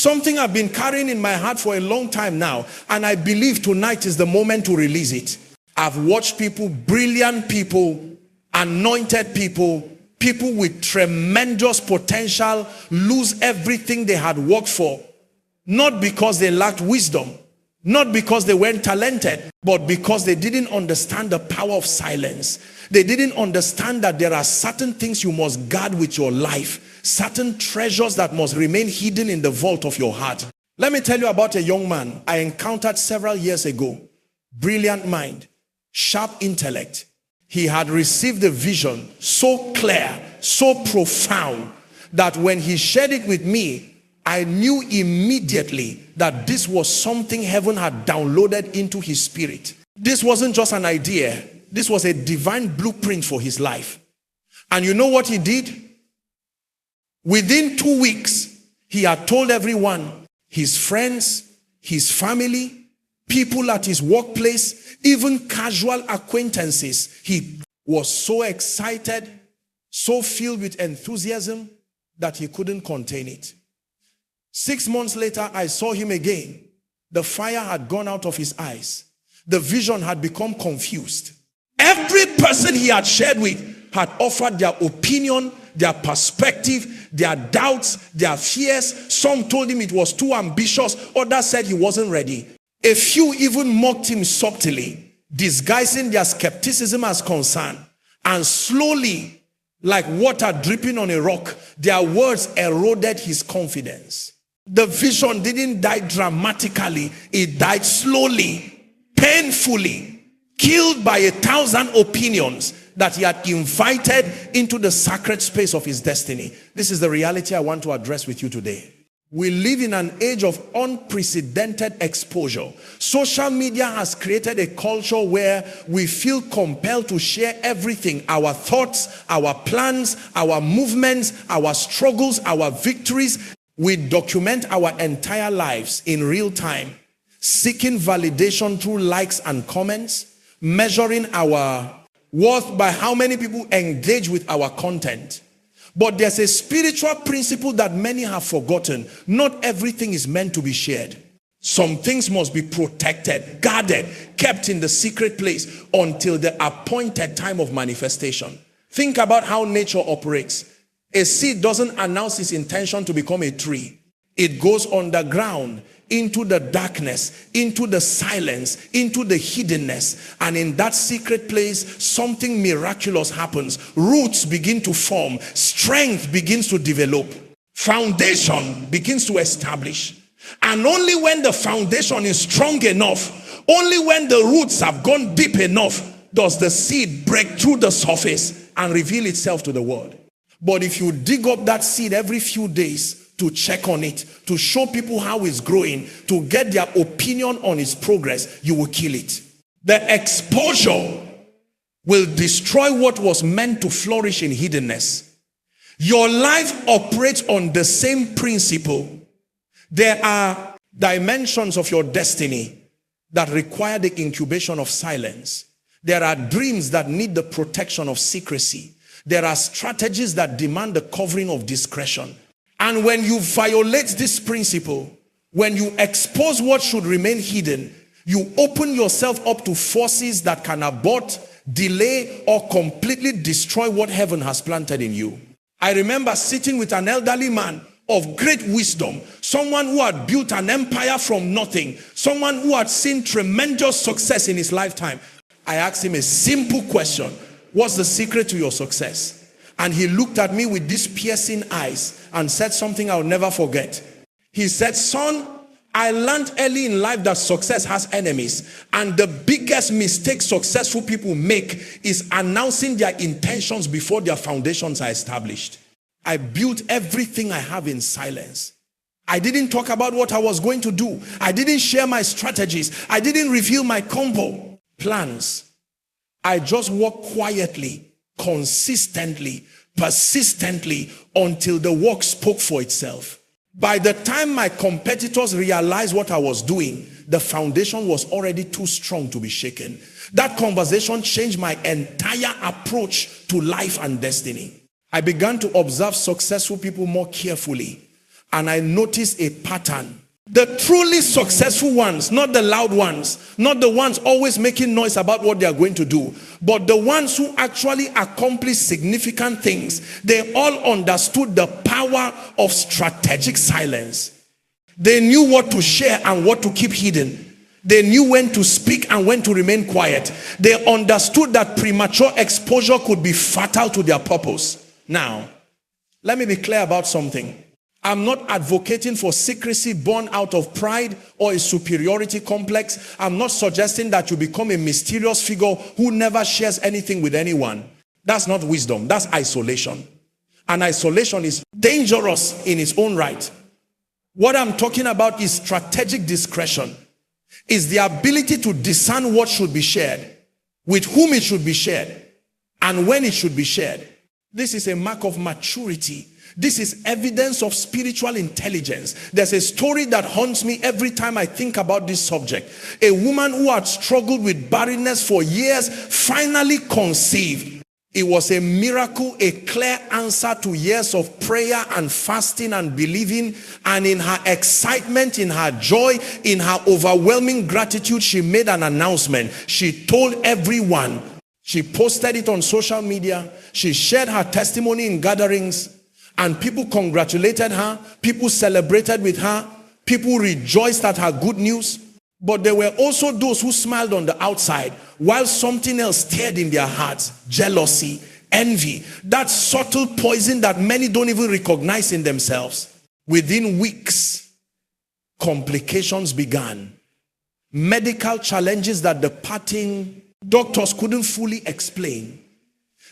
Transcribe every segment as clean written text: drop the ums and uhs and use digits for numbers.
Something I've been carrying in my heart for a long time now, and I believe tonight is the moment to release it. I've watched people, brilliant people, anointed people, people with tremendous potential lose everything they had worked for, not because they lacked wisdom, not because they weren't talented, but because they didn't understand the power of silence. They didn't understand that there are certain things you must guard with your life, certain treasures that must remain hidden in the vault of your heart. Let me tell you about a young man I encountered several years ago. Brilliant mind, sharp intellect. He had received a vision so clear, so profound, that when he shared it with me, I knew immediately that this was something heaven had downloaded into his spirit. This wasn't just an idea. This was a divine blueprint for his life. And you know what he did? Within 2 weeks, he had told everyone, his friends, his family, people at his workplace, even casual acquaintances. He was so excited, so filled with enthusiasm that he couldn't contain it. 6 months later, I saw him again. The fire had gone out of his eyes. The vision had become confused. Every person he had shared with had offered their opinion, their perspective, their doubts, their fears. Some told him it was too ambitious. Others said he wasn't ready. A few even mocked him subtly, disguising their skepticism as concern. And slowly, like water dripping on a rock, their words eroded his confidence. The vision didn't die dramatically. It died slowly, painfully, killed by 1,000 opinions that he had invited into the sacred space of his destiny. This is the reality I want to address with you today. We live in an age of unprecedented exposure. Social media has created a culture where we feel compelled to share everything, our thoughts, our plans, our movements, our struggles, our victories. We document our entire lives in real time, seeking validation through likes and comments, measuring our worth by how many people engage with our content. But there's a spiritual principle that many have forgotten. Not everything is meant to be shared. Some things must be protected, guarded, kept in the secret place until the appointed time of manifestation. Think about how nature operates. A seed doesn't announce its intention to become a tree. It goes underground, into the darkness, into the silence, into the hiddenness. And in that secret place, something miraculous happens. Roots begin to form. Strength begins to develop. Foundation begins to establish. And only when the foundation is strong enough, only when the roots have gone deep enough, does the seed break through the surface and reveal itself to the world. But if you dig up that seed every few days to check on it, to show people how it's growing, to get their opinion on its progress, you will kill it. The exposure will destroy what was meant to flourish in hiddenness. Your life operates on the same principle. There are dimensions of your destiny that require the incubation of silence. There are dreams that need the protection of secrecy. There are strategies that demand the covering of discretion. And when you violate this principle, when you expose what should remain hidden, you open yourself up to forces that can abort, delay, or completely destroy what heaven has planted in you. I remember sitting with an elderly man of great wisdom, someone who had built an empire from nothing, someone who had seen tremendous success in his lifetime. I asked him a simple question. What's the secret to your success? And he looked at me with these piercing eyes and said something I'll never forget. He said, son, I learned early in life that success has enemies. And the biggest mistake successful people make is announcing their intentions before their foundations are established. I built everything I have in silence. I didn't talk about what I was going to do. I didn't share my strategies. I didn't reveal my combo plans. I just worked quietly, consistently, persistently until the work spoke for itself. By the time my competitors realized what I was doing, the foundation was already too strong to be shaken. That conversation changed my entire approach to life and destiny. I began to observe successful people more carefully. and I noticed a pattern. The truly successful ones, not the loud ones, not the ones always making noise about what they are going to do, but the ones who actually accomplish significant things, they all understood the power of strategic silence. They knew what to share and what to keep hidden. They knew when to speak and when to remain quiet. They understood that premature exposure could be fatal to their purpose. Now, let me be clear about something. I'm not advocating for secrecy born out of pride or a superiority complex. I'm not suggesting that you become a mysterious figure who never shares anything with anyone. That's not wisdom. That's isolation. And isolation is dangerous in its own right. What I'm talking about is strategic discretion. Is the ability to discern what should be shared, with whom it should be shared, and when it should be shared. This is a mark of maturity. This is evidence of spiritual intelligence. There's a story that haunts me every time I think about this subject. A woman who had struggled with barrenness for years finally conceived. It was a miracle, a clear answer to years of prayer and fasting and believing. And in her excitement, in her joy, in her overwhelming gratitude, she made an announcement. She told everyone. She posted it on social media. She shared her testimony in gatherings. And people congratulated her. People celebrated with her. People rejoiced at her good news. But there were also those who smiled on the outside while something else stirred in their hearts. Jealousy, envy, that subtle poison that many don't even recognize in themselves. Within weeks, complications began. Medical challenges that the parting doctors couldn't fully explain.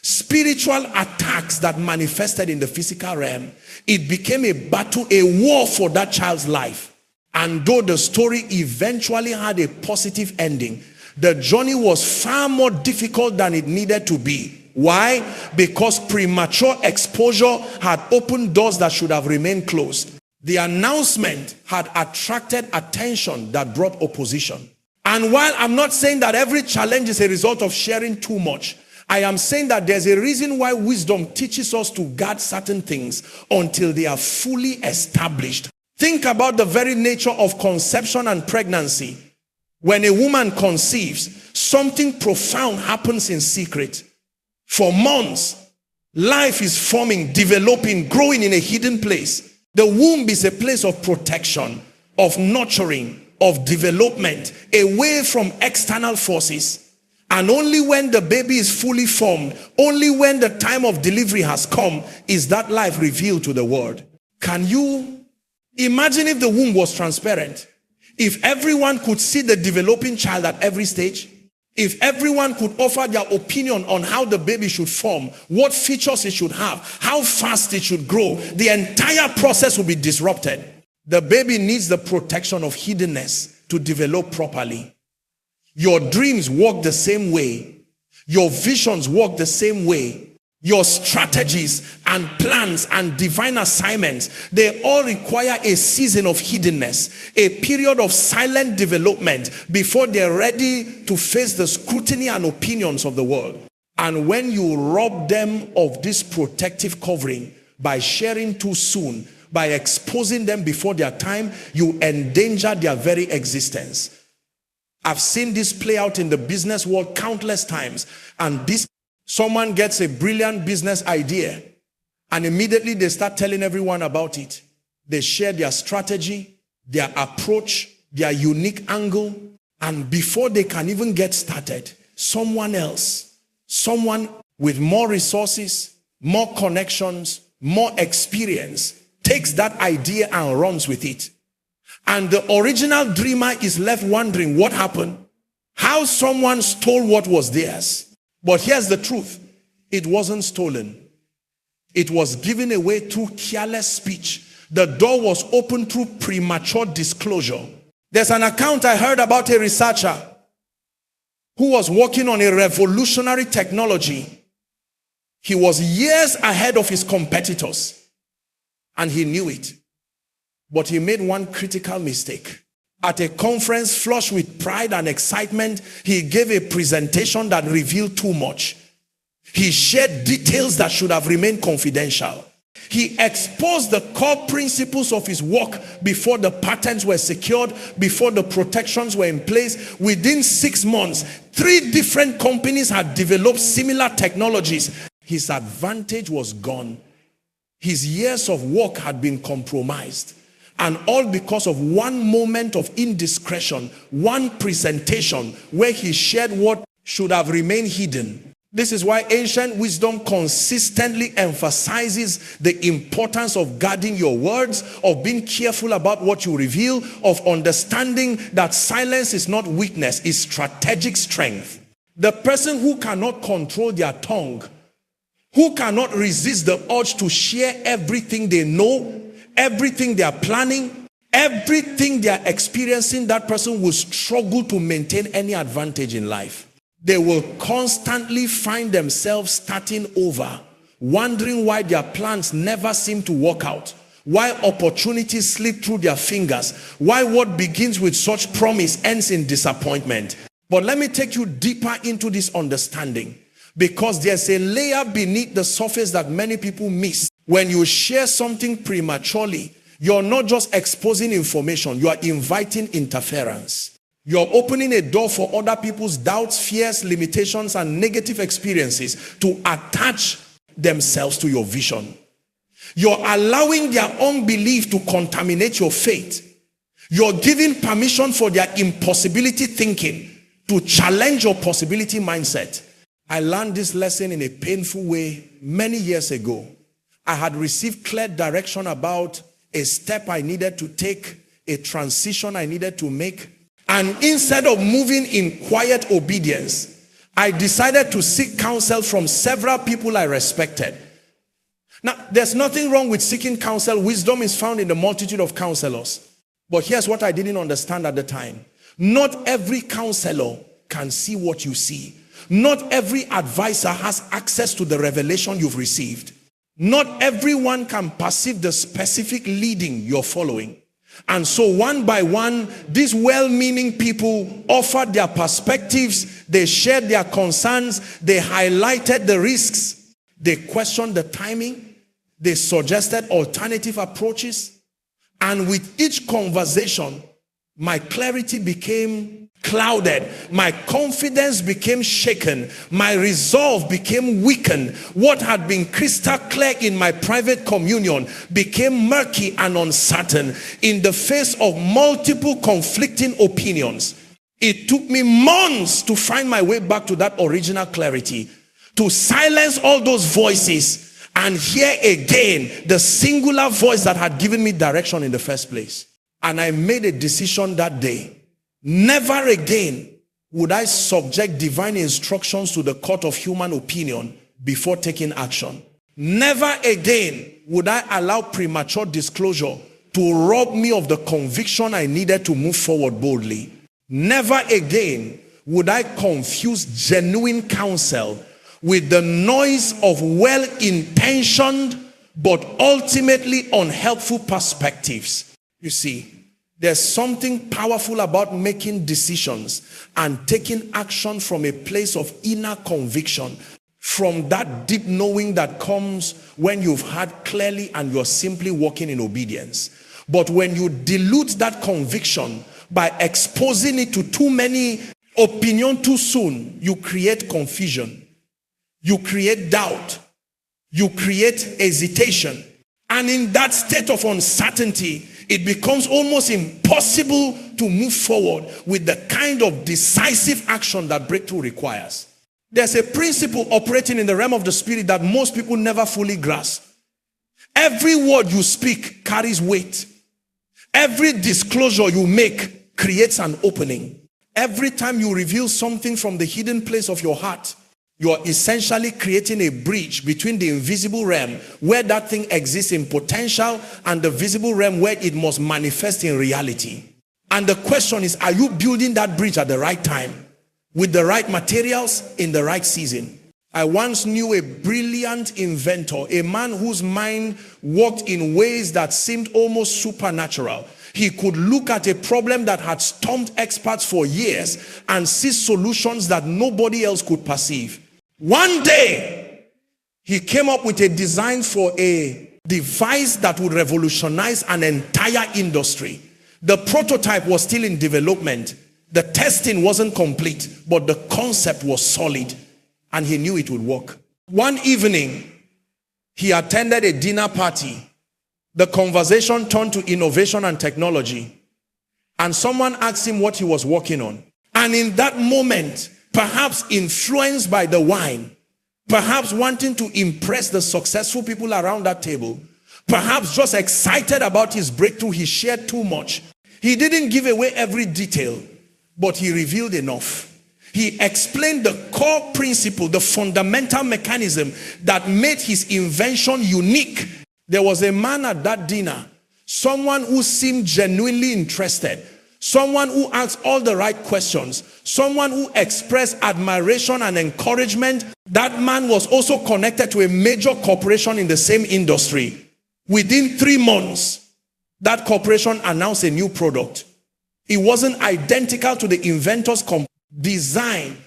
Spiritual attacks that manifested in the physical realm. It became a battle, a war for that child's life. And though the story eventually had a positive ending, the journey was far more difficult than it needed to be. Why? Because premature exposure had opened doors that should have remained closed. The announcement had attracted attention that brought opposition. And while I'm not saying that every challenge is a result of sharing too much, I am saying that there's a reason why wisdom teaches us to guard certain things until they are fully established. Think about the very nature of conception and pregnancy. When a woman conceives, something profound happens in secret. For months, life is forming, developing, growing in a hidden place. The womb is a place of protection, of nurturing, of development, away from external forces. And only when the baby is fully formed, only when the time of delivery has come, is that life revealed to the world. Can you imagine if the womb was transparent? If everyone could see the developing child at every stage? If everyone could offer their opinion on how the baby should form, what features it should have, how fast it should grow, the entire process would be disrupted. The baby needs the protection of hiddenness to develop properly. Your dreams work the same way. Your visions work the same way. Your strategies and plans and divine assignments, they all require a season of hiddenness, a period of silent development before they're ready to face the scrutiny and opinions of the world. And when you rob them of this protective covering by sharing too soon, by exposing them before their time, you endanger their very existence. I've seen this play out in the business world countless times. And someone gets a brilliant business idea and immediately they start telling everyone about it. They share their strategy, their approach, their unique angle. And before they can even get started, someone else, someone with more resources, more connections, more experience, takes that idea and runs with it. And the original dreamer is left wondering what happened, how someone stole what was theirs. But here's the truth. It wasn't stolen. It was given away through careless speech. The door was opened through premature disclosure. There's an account I heard about a researcher who was working on a revolutionary technology. He was years ahead of his competitors, and he knew it. But he made one critical mistake. At a conference flushed with pride and excitement, he gave a presentation that revealed too much. He shared details that should have remained confidential. He exposed the core principles of his work before the patents were secured, before the protections were in place. Within 6 months, 3 different companies had developed similar technologies. His advantage was gone. His years of work had been compromised. And all because of one moment of indiscretion, one presentation where he shared what should have remained hidden. This is why ancient wisdom consistently emphasizes the importance of guarding your words, of being careful about what you reveal, of understanding that silence is not weakness, it's strategic strength. The person who cannot control their tongue, who cannot resist the urge to share everything they know, everything they are planning, everything they are experiencing, that person will struggle to maintain any advantage in life. They will constantly find themselves starting over, wondering why their plans never seem to work out, why opportunities slip through their fingers, why what begins with such promise ends in disappointment. But let me take you deeper into this understanding, because there's a layer beneath the surface that many people miss. When you share something prematurely, you're not just exposing information, you are inviting interference. You're opening a door for other people's doubts, fears, limitations, and negative experiences to attach themselves to your vision. You're allowing their unbelief to contaminate your faith. You're giving permission for their impossibility thinking to challenge your possibility mindset. I learned this lesson in a painful way many years ago. I had received clear direction about a step I needed to take, a transition I needed to make. And instead of moving in quiet obedience, I decided to seek counsel from several people I respected. Now, there's nothing wrong with seeking counsel. Wisdom is found in the multitude of counselors. But here's what I didn't understand at the time. Not every counselor can see what you see. Not every advisor has access to the revelation you've received. Not everyone can perceive the specific leading you're following. And so one by one, these well-meaning people offered their perspectives, they shared their concerns, they highlighted the risks, they questioned the timing, they suggested alternative approaches. And with each conversation, my clarity became clouded, my confidence became shaken, my resolve became weakened. What had been crystal clear in my private communion became murky and uncertain in the face of multiple conflicting opinions. It took me months to find my way back to that original clarity, to silence all those voices and hear again the singular voice that had given me direction in the first place. And I made a decision that day. Never again would I subject divine instructions to the court of human opinion before taking action. Never again would I allow premature disclosure to rob me of the conviction I needed to move forward boldly. Never again would I confuse genuine counsel with the noise of well-intentioned but ultimately unhelpful perspectives. You see, there's something powerful about making decisions and taking action from a place of inner conviction, from that deep knowing that comes when you've heard clearly and you're simply walking in obedience. But when you dilute that conviction by exposing it to too many opinions too soon, you create confusion, you create doubt, you create hesitation. And in that state of uncertainty, it becomes almost impossible to move forward with the kind of decisive action that breakthrough requires. There's a principle operating in the realm of the spirit that most people never fully grasp. Every word you speak carries weight. Every disclosure you make creates an opening. Every time you reveal something from the hidden place of your heart, you're essentially creating a bridge between the invisible realm where that thing exists in potential and the visible realm where it must manifest in reality. And the question is, are you building that bridge at the right time, with the right materials, in the right season? I once knew a brilliant inventor, a man whose mind worked in ways that seemed almost supernatural. He could look at a problem that had stumped experts for years and see solutions that nobody else could perceive. One day, he came up with a design for a device that would revolutionize an entire industry. The prototype was still in development. The testing wasn't complete, but the concept was solid, and he knew it would work. One evening, he attended a dinner party. The conversation turned to innovation and technology, and someone asked him what he was working on. And in that moment, perhaps influenced by the wine, perhaps wanting to impress the successful people around that table, perhaps just excited about his breakthrough, he shared too much. He didn't give away every detail, but he revealed enough. He explained the core principle, the fundamental mechanism that made his invention unique. There was a man at that dinner, someone who seemed genuinely interested, someone who asked all the right questions, someone who expressed admiration and encouragement. That man was also connected to a major corporation in the same industry. Within 3 months, that corporation announced a new product. It wasn't identical to the inventor's design,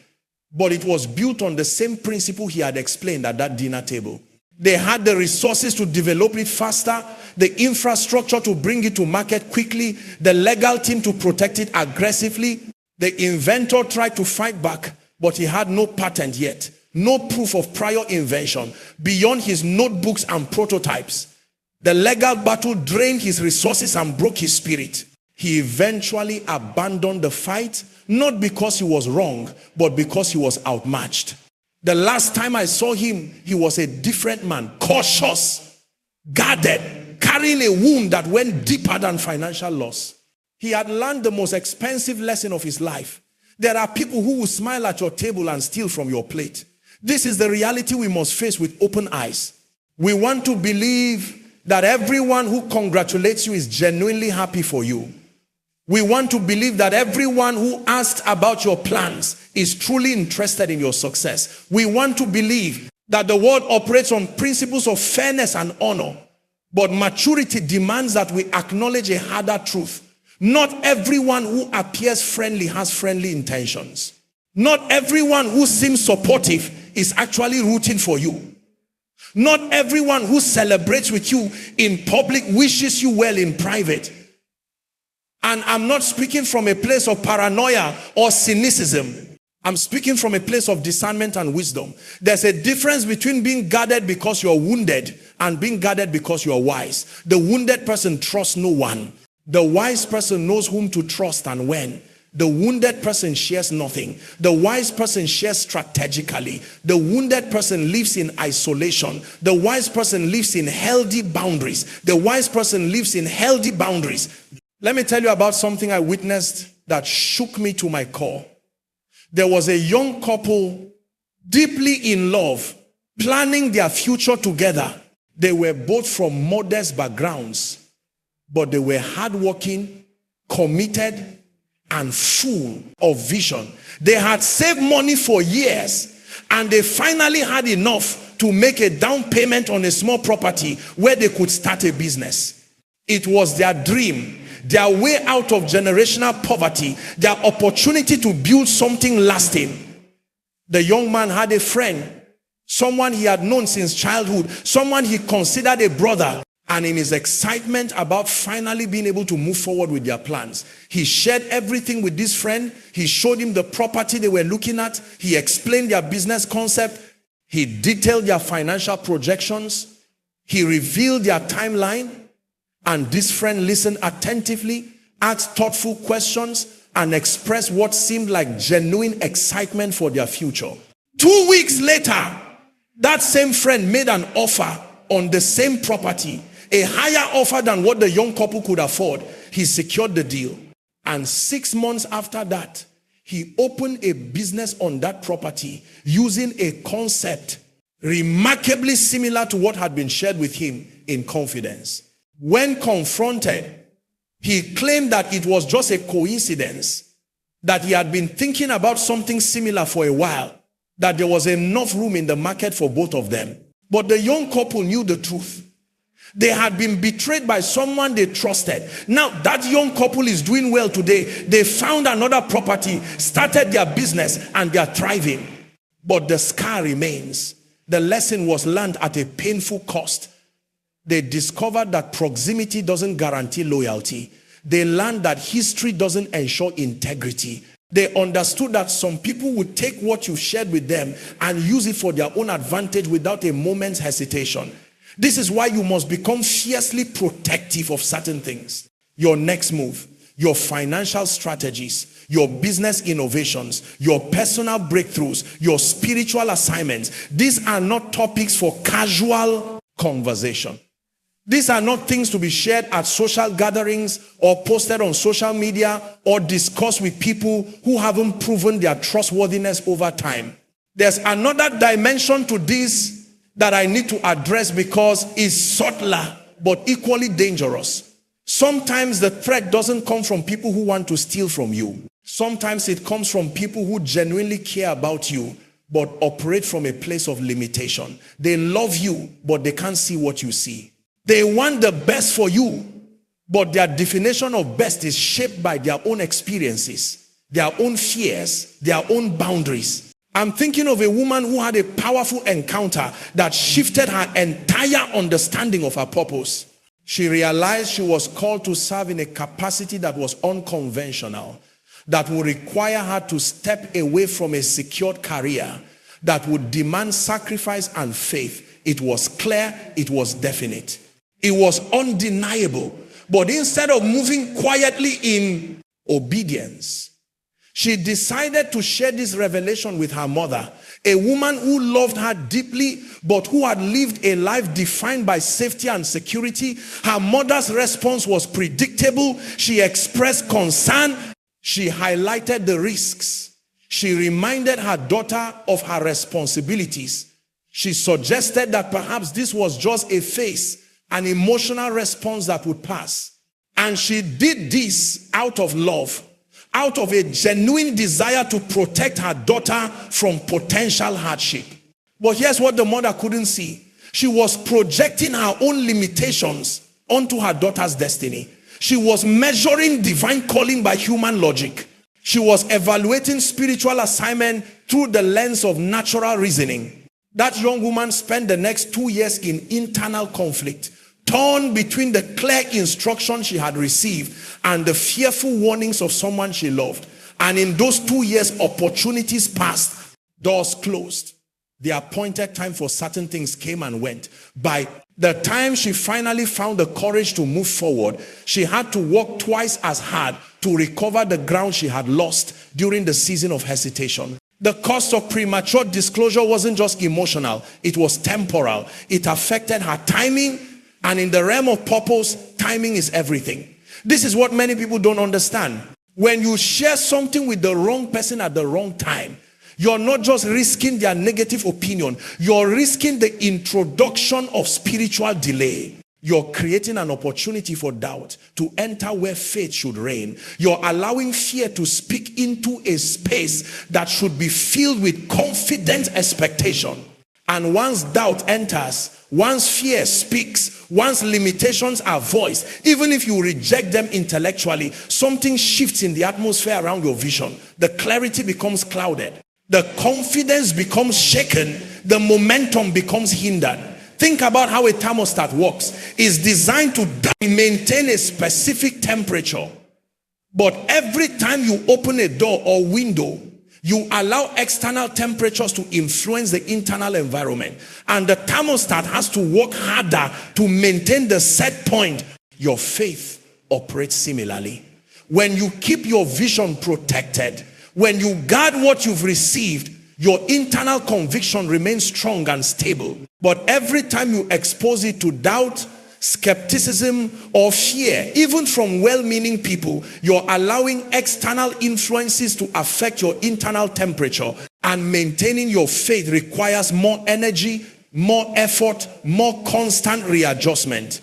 but it was built on the same principle he had explained at that dinner table. They had the resources to develop it faster, the infrastructure to bring it to market quickly, the legal team to protect it aggressively. The inventor tried to fight back, but he had no patent yet, no proof of prior invention beyond his notebooks and prototypes. The legal battle drained his resources and broke his spirit. He eventually abandoned the fight, not because he was wrong, but because he was outmatched. The last time I saw him, he was a different man, cautious, guarded, carrying a wound that went deeper than financial loss. He had learned the most expensive lesson of his life. There are people who will smile at your table and steal from your plate. This is the reality we must face with open eyes. We want to believe that everyone who congratulates you is genuinely happy for you. We want to believe that everyone who asked about your plans is truly interested in your success. We want to believe that the world operates on principles of fairness and honor. But maturity demands that we acknowledge a harder truth. Not everyone who appears friendly has friendly intentions. Not everyone who seems supportive is actually rooting for you. Not everyone who celebrates with you in public wishes you well in private. And I'm not speaking from a place of paranoia or cynicism. I'm speaking from a place of discernment and wisdom. There's a difference between being guarded because you're wounded and being guarded because you're wise. The wounded person trusts no one. The wise person knows whom to trust and when. The wounded person shares nothing. The wise person shares strategically. The wounded person lives in isolation. The wise person lives in healthy boundaries. The wise person lives in healthy boundaries. Let me tell you about something I witnessed that shook me to my core. There was a young couple deeply in love, planning their future together. They were both from modest backgrounds, but they were hardworking, committed, and full of vision. They had saved money for years, and they finally had enough to make a down payment on a small property where they could start a business. It was their dream, their way out of generational poverty, their opportunity to build something lasting. The young man had a friend, someone he had known since childhood, someone he considered a brother. And in his excitement about finally being able to move forward with their plans, he shared everything with this friend. He showed him the property they were looking at. He explained their business concept. He detailed their financial projections. He revealed their timeline. And this friend listened attentively, asked thoughtful questions, and expressed what seemed like genuine excitement for their future. 2 weeks later, that same friend made an offer on the same property, a higher offer than what the young couple could afford. He secured the deal. And 6 months after that, he opened a business on that property using a concept remarkably similar to what had been shared with him in confidence. When confronted, he claimed that it was just a coincidence, that he had been thinking about something similar for a while, that there was enough room in the market for both of them. But the young couple knew the truth. They had been betrayed by someone they trusted. Now that young couple is doing well today. They found another property, started their business, and they are thriving. But the scar remains. The lesson was learned at a painful cost. They discovered that proximity doesn't guarantee loyalty. They learned that history doesn't ensure integrity. They understood that some people would take what you shared with them and use it for their own advantage without a moment's hesitation. This is why you must become fiercely protective of certain things. Your next move, your financial strategies, your business innovations, your personal breakthroughs, your spiritual assignments. These are not topics for casual conversation. These are not things to be shared at social gatherings or posted on social media or discussed with people who haven't proven their trustworthiness over time. There's another dimension to this that I need to address because it's subtler but equally dangerous. Sometimes the threat doesn't come from people who want to steal from you. Sometimes it comes from people who genuinely care about you but operate from a place of limitation. They love you but they can't see what you see. They want the best for you, but their definition of best is shaped by their own experiences, their own fears, their own boundaries. I'm thinking of a woman who had a powerful encounter that shifted her entire understanding of her purpose. She realized she was called to serve in a capacity that was unconventional, that would require her to step away from a secured career, that would demand sacrifice and faith. It was clear, it was definite. It was undeniable. But instead of moving quietly in obedience, she decided to share this revelation with her mother, a woman who loved her deeply, but who had lived a life defined by safety and security. Her mother's response was predictable. She expressed concern. She highlighted the risks. She reminded her daughter of her responsibilities. She suggested that perhaps this was just a phase, an emotional response that would pass. And she did this out of love, out of a genuine desire to protect her daughter from potential hardship. But here's what the mother couldn't see. She was projecting her own limitations onto her daughter's destiny. She was measuring divine calling by human logic. She was evaluating spiritual assignment through the lens of natural reasoning. That young woman spent the next 2 years in internal conflict, torn between the clear instruction she had received and the fearful warnings of someone she loved. And in those 2 years, opportunities passed, doors closed. The appointed time for certain things came and went. By the time she finally found the courage to move forward, she had to work twice as hard to recover the ground she had lost during the season of hesitation. The cost of premature disclosure wasn't just emotional, it was temporal. It affected her timing, and in the realm of purpose, timing is everything. This is what many people don't understand. When you share something with the wrong person at the wrong time, you're not just risking their negative opinion, you're risking the introduction of spiritual delay. You're creating an opportunity for doubt to enter where faith should reign. You're allowing fear to speak into a space that should be filled with confident expectation. And once doubt enters, once fear speaks, once limitations are voiced, even if you reject them intellectually, something shifts in the atmosphere around your vision. The clarity becomes clouded. The confidence becomes shaken. The momentum becomes hindered. Think about how a thermostat works. It's designed to maintain a specific temperature. But every time you open a door or window, you allow external temperatures to influence the internal environment. And the thermostat has to work harder to maintain the set point. Your faith operates similarly. When you keep your vision protected, when you guard what you've received, your internal conviction remains strong and stable. But every time you expose it to doubt, skepticism, or fear, even from well-meaning people, you're allowing external influences to affect your internal temperature. And maintaining your faith requires more energy, more effort, more constant readjustment.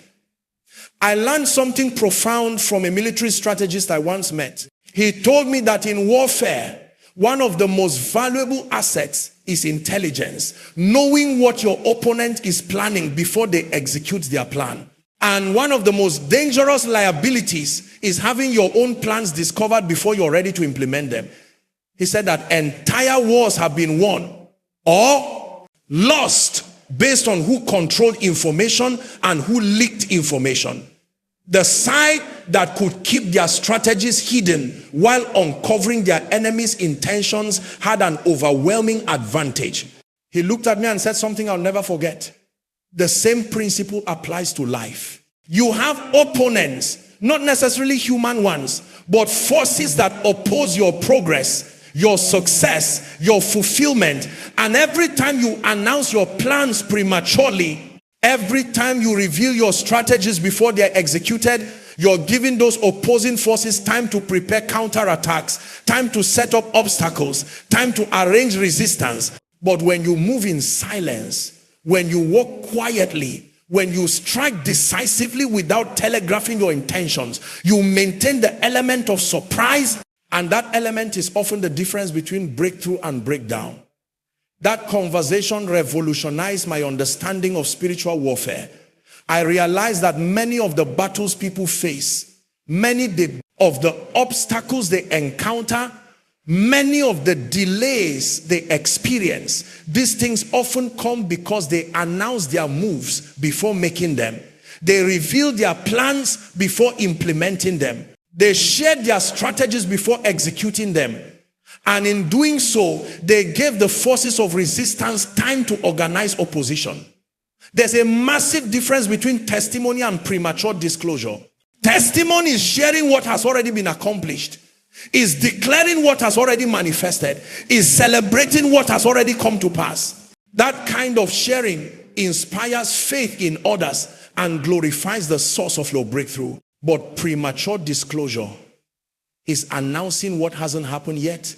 I learned something profound from a military strategist I once met. He told me that in warfare, one of the most valuable assets is intelligence. Knowing what your opponent is planning before they execute their plan. And one of the most dangerous liabilities is having your own plans discovered before you're ready to implement them. He said that entire wars have been won or lost based on who controlled information and who leaked information. The side that could keep their strategies hidden while uncovering their enemies' intentions had an overwhelming advantage. He looked at me and said something I'll never forget. The same principle applies to life. You have opponents, not necessarily human ones, but forces that oppose your progress, your success, your fulfillment. And every time you announce your plans prematurely, every time you reveal your strategies before they're executed, you're giving those opposing forces time to prepare counterattacks, time to set up obstacles, time to arrange resistance. But when you move in silence, when you walk quietly, when you strike decisively without telegraphing your intentions, you maintain the element of surprise, and that element is often the difference between breakthrough and breakdown. That conversation revolutionized my understanding of spiritual warfare. I realized that many of the battles people face, many of the obstacles they encounter, many of the delays they experience, these things often come because they announce their moves before making them. They reveal their plans before implementing them. They share their strategies before executing them. And in doing so, they gave the forces of resistance time to organize opposition. There's a massive difference between testimony and premature disclosure. Testimony is sharing what has already been accomplished, is declaring what has already manifested, is celebrating what has already come to pass. That kind of sharing inspires faith in others and glorifies the source of your breakthrough. But premature disclosure is announcing what hasn't happened yet,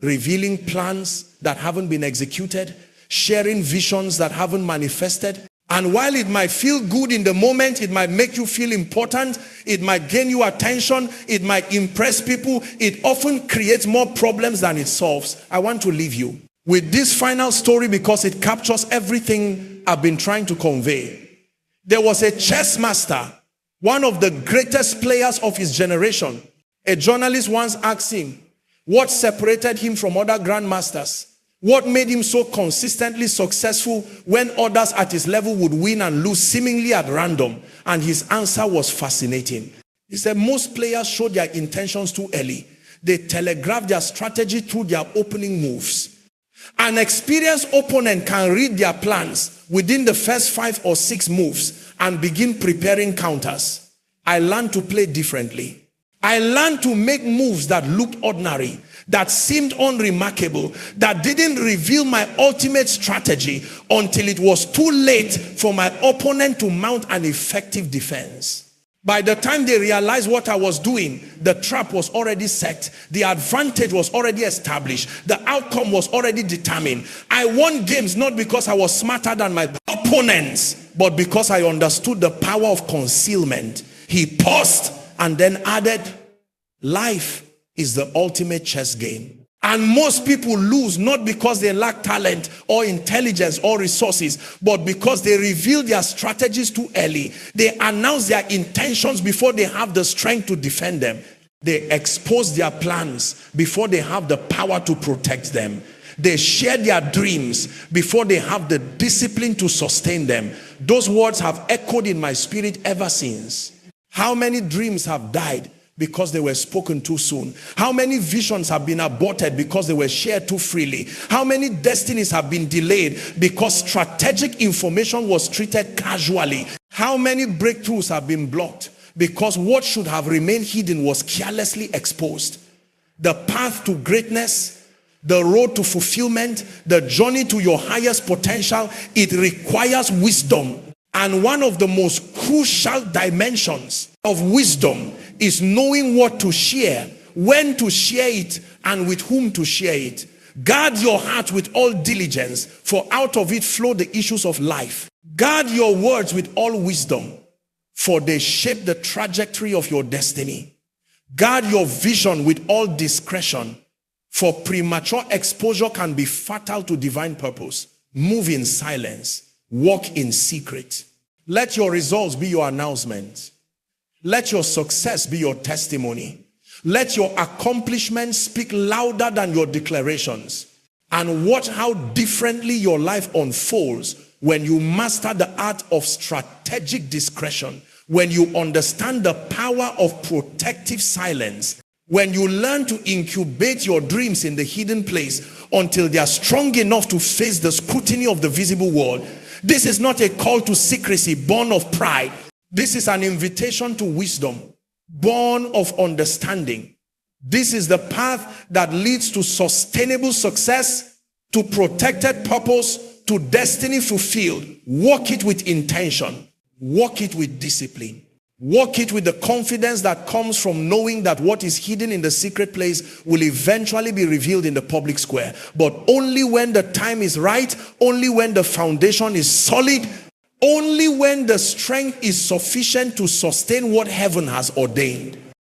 revealing plans that haven't been executed, sharing visions that haven't manifested. And while it might feel good in the moment, it might make you feel important, it might gain you attention, it might impress people, it often creates more problems than it solves. I want to leave you with this final story because it captures everything I've been trying to convey. There was a chess master, one of the greatest players of his generation. A journalist once asked him, what separated him from other grandmasters? What made him so consistently successful when others at his level would win and lose seemingly at random? And his answer was fascinating. He said, most players show their intentions too early. They telegraph their strategy through their opening moves. An experienced opponent can read their plans within the first 5 or 6 moves and begin preparing counters. I learned to play differently. I learned to make moves that looked ordinary, that seemed unremarkable, that didn't reveal my ultimate strategy until it was too late for my opponent to mount an effective defense. By the time they realized what I was doing, the trap was already set. The advantage was already established. The outcome was already determined. I won games not because I was smarter than my opponents, but because I understood the power of concealment. He paused and then added, life is the ultimate chess game. And most people lose not because they lack talent or intelligence or resources, but because they reveal their strategies too early. They announce their intentions before they have the strength to defend them. They expose their plans before they have the power to protect them. They share their dreams before they have the discipline to sustain them. Those words have echoed in my spirit ever since. How many dreams have died because they were spoken too soon? How many visions have been aborted because they were shared too freely? How many destinies have been delayed because strategic information was treated casually? How many breakthroughs have been blocked because what should have remained hidden was carelessly exposed? The path to greatness, the road to fulfillment, the journey to your highest potential, it requires wisdom. And one of the most crucial dimensions of wisdom is knowing what to share, when to share it, and with whom to share it. Guard your heart with all diligence, for out of it flow the issues of life. Guard your words with all wisdom, for they shape the trajectory of your destiny. Guard your vision with all discretion, for premature exposure can be fatal to divine purpose. Move in silence. Walk in secret. Let your results be your announcement. Let your success be your testimony. Let your accomplishments speak louder than your declarations. And watch how differently your life unfolds when you master the art of strategic discretion, when you understand the power of protective silence, when you learn to incubate your dreams in the hidden place until they are strong enough to face the scrutiny of the visible world. This is not a call to secrecy born of pride. This is an invitation to wisdom born of understanding. This is the path that leads to sustainable success, to protected purpose, to destiny fulfilled. Walk it with intention. Walk it with discipline. Walk it with the confidence that comes from knowing that what is hidden in the secret place will eventually be revealed in the public square. But only when the time is right, only when the foundation is solid, only when the strength is sufficient to sustain what heaven has ordained.